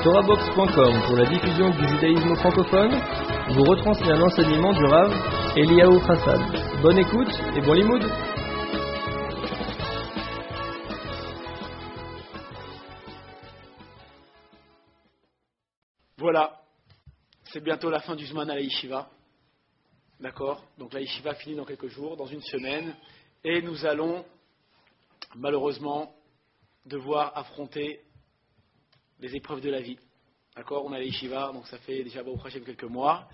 TorahBox.com pour la diffusion du judaïsme francophone vous retransmet un enseignement du Rav Eliyahu Hassad. Bonne écoute et bon limoud. Voilà, c'est bientôt la fin du Zman à la Yeshiva. D'accord? Donc la Yeshiva finit dans quelques jours, dans une semaine, et nous allons malheureusement devoir affronter les épreuves de la vie. D'accord? On a la Yeshiva, donc ça fait déjà Baruch Hashem quelques mois,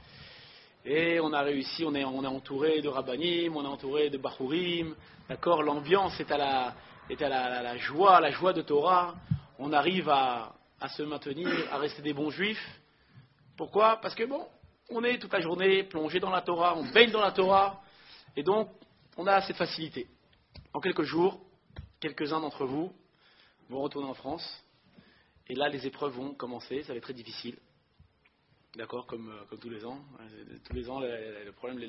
et on a réussi, on est entouré de Rabbanim, on est entouré de Bachurim. D'accord? L'ambiance est à la joie de Torah. On arrive à se maintenir, à rester des bons juifs. Pourquoi? Parce que on est toute la journée plongé dans la Torah, on baigne dans la Torah, et donc on a cette facilité. En quelques jours, quelques-uns d'entre vous vont retourner en France, et là les épreuves vont commencer, ça va être très difficile. D'accord, comme tous les ans. Tous les ans, le problème,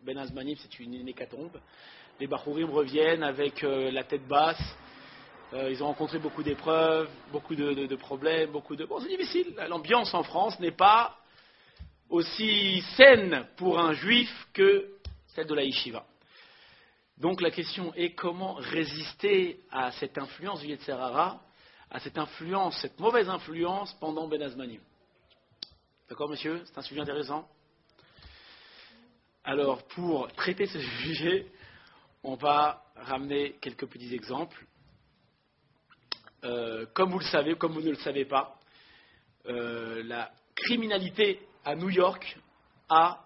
Ben Azmanim, c'est une hécatombe. Les Bachurim reviennent avec la tête basse. Ils ont rencontré beaucoup d'épreuves, beaucoup de problèmes, c'est difficile. L'ambiance en France n'est pas aussi saine pour un juif que celle de la Yeshiva. Donc la question est comment résister à cette influence du Yetzer Hara, à cette mauvaise influence pendant Ben Azmanim. D'accord, monsieur? C'est un sujet intéressant. Alors, pour traiter ce sujet, on va ramener quelques petits exemples. Comme vous le savez, comme vous ne le savez pas, la criminalité à New York a,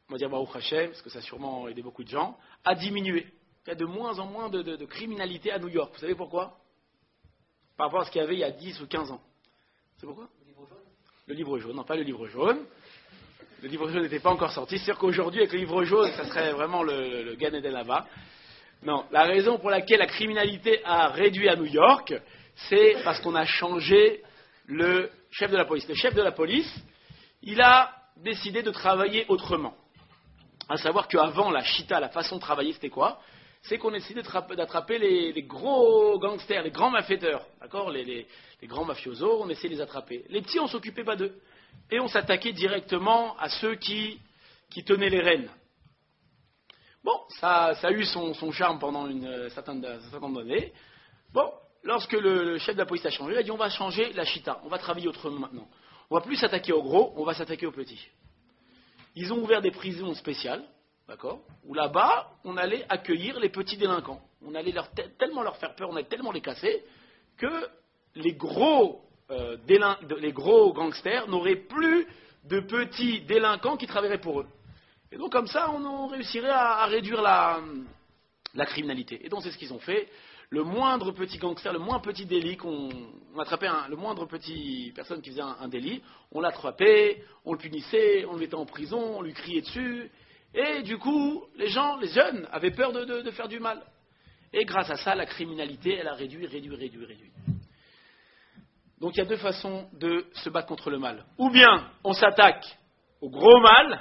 on va dire Baruch Hashem, parce que ça a sûrement aidé beaucoup de gens, a diminué. Il y a de moins en moins de criminalité à New York. Vous savez pourquoi? Par rapport à ce qu'il y avait il y a 10 ou 15 ans. C'est pourquoi? Le livre jaune, non pas le livre jaune. Le livre jaune n'était pas encore sorti. C'est sûr qu'aujourd'hui, avec le livre jaune, ça serait vraiment le Gan Eden là-bas. Non, la raison pour laquelle la criminalité a réduit à New York, c'est parce qu'on a changé le chef de la police. Le chef de la police, il a décidé de travailler autrement. À savoir qu'avant, la chita, la façon de travailler, c'était quoi? C'est qu'on essayait d'attraper les gros gangsters, les grands malfaiteurs, d'accord, les grands mafiosos, on essayait de les attraper. Les petits, on ne s'occupait pas d'eux. Et on s'attaquait directement à ceux qui tenaient les rênes. Ça a eu son charme pendant un certain nombre d'années. Lorsque le chef de la police a changé, il a dit on va changer la chita, on va travailler autrement maintenant. On ne va plus s'attaquer aux gros, on va s'attaquer aux petits. Ils ont ouvert des prisons spéciales. D'accord? Où là-bas, on allait accueillir les petits délinquants. On allait tellement leur faire peur, on allait tellement les casser, que les gros gangsters n'auraient plus de petits délinquants qui travailleraient pour eux. Et donc comme ça, on réussirait à réduire la criminalité. Et donc c'est ce qu'ils ont fait. Le moindre petit gangster, le moindre petit délit on attrapait le moindre petit personne qui faisait un délit, on l'attrapait, on le punissait, on le mettait en prison, on lui criait dessus. Et du coup, les jeunes, avaient peur de faire du mal. Et grâce à ça, la criminalité, elle a réduit. Donc il y a deux façons de se battre contre le mal. Ou bien on s'attaque au gros mal,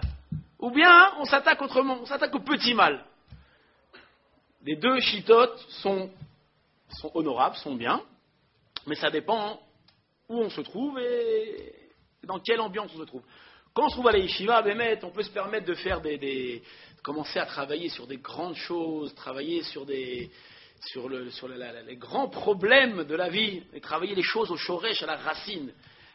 ou bien on s'attaque autrement, on s'attaque au petit mal. Les deux chitotes sont honorables, sont bien, mais ça dépend où on se trouve et dans quelle ambiance on se trouve. Quand on se trouve à la yeshiva, on peut se permettre de faire commencer à travailler sur des grandes choses, travailler sur les grands problèmes de la vie, et travailler les choses au shoresh, à la racine.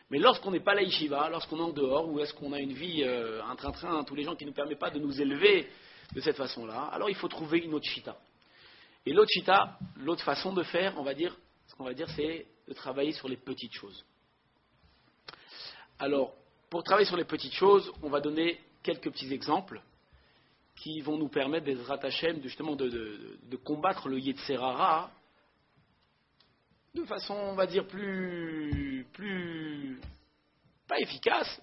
Mais lorsqu'on n'est pas à la yeshiva, lorsqu'on est en dehors, ou est-ce qu'on a une vie, un train-train, tous les gens qui ne nous permettent pas de nous élever de cette façon-là, alors il faut trouver une autre chita. Et l'autre chita, l'autre façon de faire, ce qu'on va dire, c'est de travailler sur les petites choses. Alors, pour travailler sur les petites choses, on va donner quelques petits exemples qui vont nous permettre d'être attachés, justement de combattre le Yetzer Hara de façon, on va dire, plus efficace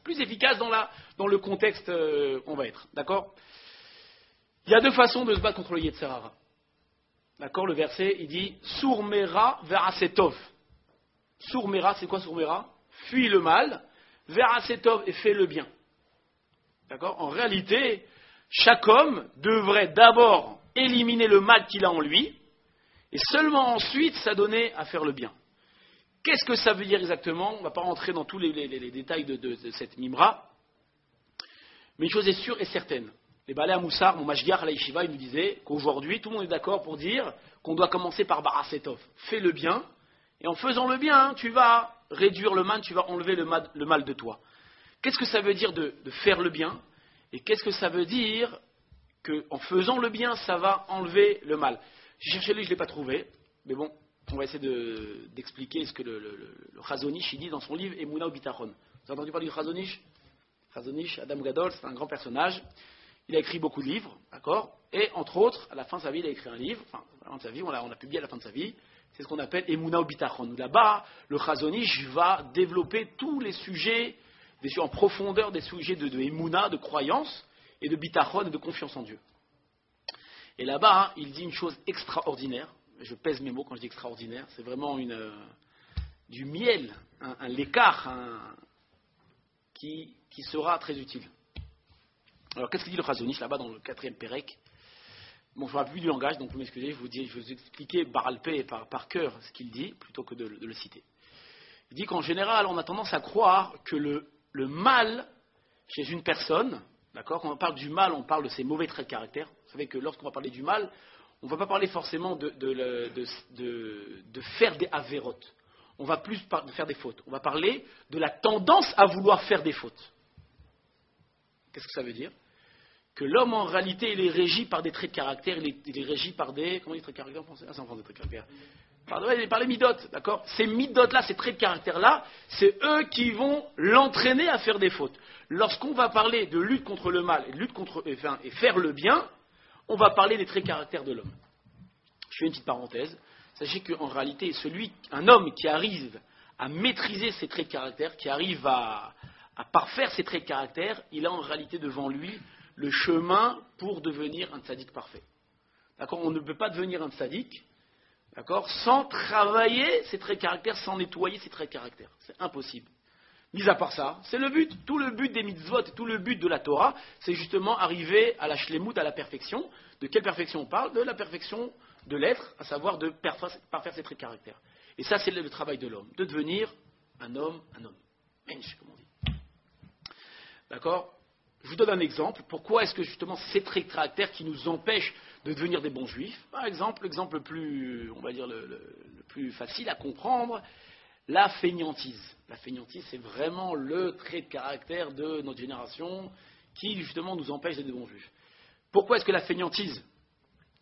dans le contexte où on va être. D'accord? Il y a deux façons de se battre contre le Yetzer Hara. D'accord? Le verset, il dit Sourmera verasetov. Sourmera, c'est quoi Sourmera? Fuis le mal. Verasetov et fais le bien. D'accord? En réalité, chaque homme devrait d'abord éliminer le mal qu'il a en lui, et seulement ensuite s'adonner à faire le bien. Qu'est-ce que ça veut dire exactement? On ne va pas rentrer dans tous les détails de cette mimra. Mais une chose est sûre et certaine. Les Balei Hamoussar, mon Mashgiach à la Yeshiva, il nous disait qu'aujourd'hui, tout le monde est d'accord pour dire qu'on doit commencer par Barasetov. Fais le bien, et en faisant le bien, tu vas réduire le mal, tu vas enlever le mal de toi. Qu'est-ce que ça veut dire de faire le bien? Et qu'est-ce que ça veut dire qu'en faisant le bien, ça va enlever le mal? J'ai cherché lui, je ne l'ai pas trouvé, mais bon, on va essayer d'expliquer ce que le Chazon Ish il dit dans son livre Emouna ou Bitachon. Vous avez entendu parler du Chazon Ish? Chazon Ish, Adam Gadol, c'est un grand personnage. Il a écrit beaucoup de livres, d'accord? Et entre autres, à la fin de sa vie, il a écrit un livre, enfin, à la fin de sa vie, on l'a publié à la fin de sa vie, c'est ce qu'on appelle Emouna ou Bitachon. Là-bas, le Chazon Ish va développer tous les sujets, en profondeur des sujets de Emouna, de croyance, et de Bitachon et de confiance en Dieu. Et là-bas, il dit une chose extraordinaire, je pèse mes mots quand je dis extraordinaire, c'est vraiment du miel, un lécar qui sera très utile. Alors, qu'est-ce qu'il dit le Chazon Ish là-bas dans le 4e Pérec? Bon, je ne me rappelle plus du langage, donc vous m'excusez, je vais vous expliquer Baralpé par cœur ce qu'il dit, plutôt que de le citer. Il dit qu'en général, on a tendance à croire que le mal chez une personne, d'accord, quand on parle du mal, on parle de ses mauvais traits de caractère. Vous savez que lorsqu'on va parler du mal, on ne va pas parler forcément de faire des avérotes. On va plus de faire des fautes. On va parler de la tendance à vouloir faire des fautes. Qu'est-ce que ça veut dire? Que l'homme, en réalité, il est régi par des traits de caractère, il est régi par des... Comment on dit traits de caractère en français? Ah, c'est en français, traits de caractère. Par les midotes, d'accord? Ces midotes-là, ces traits de caractère-là, c'est eux qui vont l'entraîner à faire des fautes. Lorsqu'on va parler de lutte contre le mal et faire le bien, on va parler des traits de caractère de l'homme. Je fais une petite parenthèse. Sachez qu'en réalité, un homme qui arrive à maîtriser ses traits de caractère, qui arrive à parfaire ses traits de caractère, il a en réalité devant lui le chemin pour devenir un tzaddik parfait. D'accord? On ne peut pas devenir un tzaddik, d'accord, sans travailler ses traits de caractère, sans nettoyer ses traits de caractère. C'est impossible. Mis à part ça, c'est le but. Tout le but des mitzvot, tout le but de la Torah, c'est justement arriver à la shlemut, à la perfection. De quelle perfection on parle? De la perfection de l'être, à savoir de parfaire ses traits de caractère. Et ça, c'est le travail de l'homme, de devenir un homme. Mensch, comme on dit. D'accord? Je vous donne un exemple. Pourquoi est-ce que justement ces traits de caractère qui nous empêchent de devenir des bons juifs? Par exemple, l'exemple le plus, on va dire le plus facile à comprendre, la fainéantise. La fainéantise, c'est vraiment le trait de caractère de notre génération qui justement nous empêche d'être des bons juifs. Pourquoi est-ce que la fainéantise,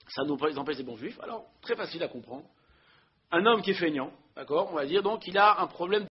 ça nous empêche des bons juifs? Alors, très facile à comprendre. Un homme qui est fainéant, d'accord, on va dire, donc il a un problème